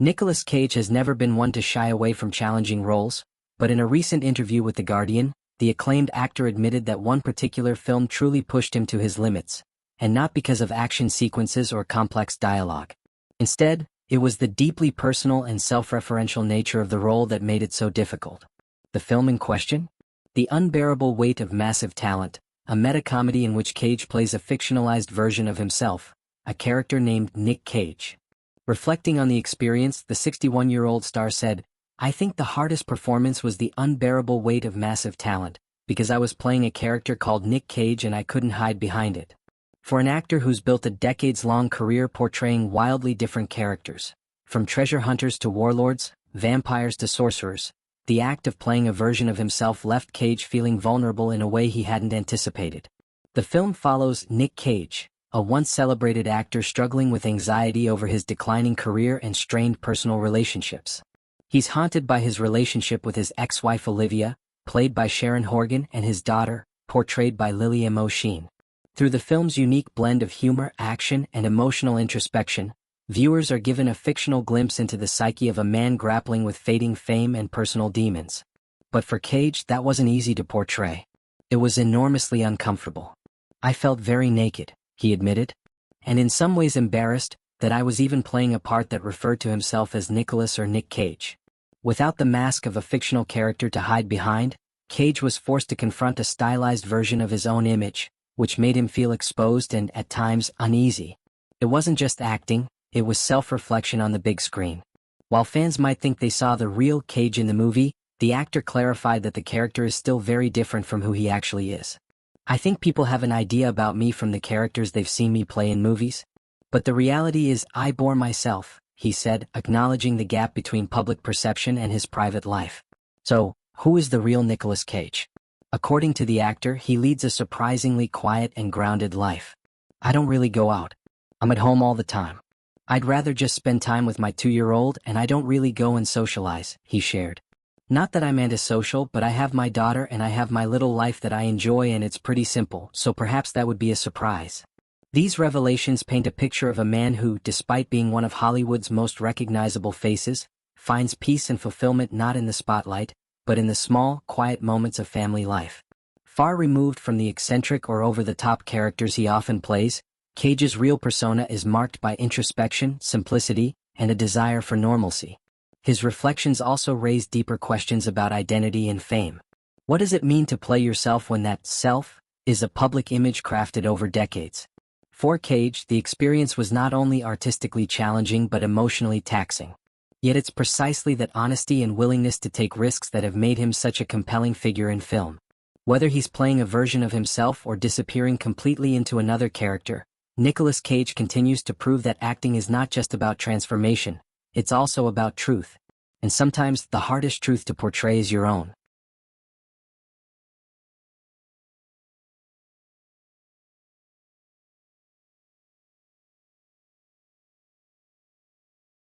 Nicolas Cage has never been one to shy away from challenging roles, but in a recent interview with The Guardian, the acclaimed actor admitted that one particular film truly pushed him to his limits, and not because of action sequences or complex dialogue. Instead, it was the deeply personal and self-referential nature of the role that made it so difficult. The film in question? The Unbearable Weight of Massive Talent, a meta-comedy in which Cage plays a fictionalized version of himself, a character named Nick Cage. Reflecting on the experience, the 61-year-old star said, "I think the hardest performance was the unbearable weight of massive talent, because I was playing a character called Nick Cage and I couldn't hide behind it." For an actor who's built a decades-long career portraying wildly different characters, from treasure hunters to warlords, vampires to sorcerers, the act of playing a version of himself left Cage feeling vulnerable in a way he hadn't anticipated. The film follows Nick Cage, a once-celebrated actor struggling with anxiety over his declining career and strained personal relationships. He's haunted by his relationship with his ex-wife Olivia, played by Sharon Horgan, and his daughter, portrayed by Lily M. O'Sheen. Through the film's unique blend of humor, action, and emotional introspection, viewers are given a fictional glimpse into the psyche of a man grappling with fading fame and personal demons. But for Cage, that wasn't easy to portray. It was enormously uncomfortable. "I felt very naked," he admitted, "and in some ways embarrassed that I was even playing a part that referred to himself as Nicolas or Nick Cage." Without the mask of a fictional character to hide behind, Cage was forced to confront a stylized version of his own image, which made him feel exposed and, at times, uneasy. It wasn't just acting, it was self-reflection on the big screen. While fans might think they saw the real Cage in the movie, the actor clarified that the character is still very different from who he actually is. "I think people have an idea about me from the characters they've seen me play in movies. But the reality is I bore myself," he said, acknowledging the gap between public perception and his private life. So, who is the real Nicolas Cage? According to the actor, he leads a surprisingly quiet and grounded life. "I don't really go out. I'm at home all the time. I'd rather just spend time with my 2-year-old, and I don't really go and socialize," he shared. "Not that I'm antisocial, but I have my daughter and I have my little life that I enjoy, and it's pretty simple, so perhaps that would be a surprise." These revelations paint a picture of a man who, despite being one of Hollywood's most recognizable faces, finds peace and fulfillment not in the spotlight, but in the small, quiet moments of family life. Far removed from the eccentric or over-the-top characters he often plays, Cage's real persona is marked by introspection, simplicity, and a desire for normalcy. His reflections also raise deeper questions about identity and fame. What does it mean to play yourself when that self is a public image crafted over decades? For Cage, the experience was not only artistically challenging but emotionally taxing. Yet it's precisely that honesty and willingness to take risks that have made him such a compelling figure in film. Whether he's playing a version of himself or disappearing completely into another character, Nicolas Cage continues to prove that acting is not just about transformation, it's also about truth. And sometimes the hardest truth to portray is your own.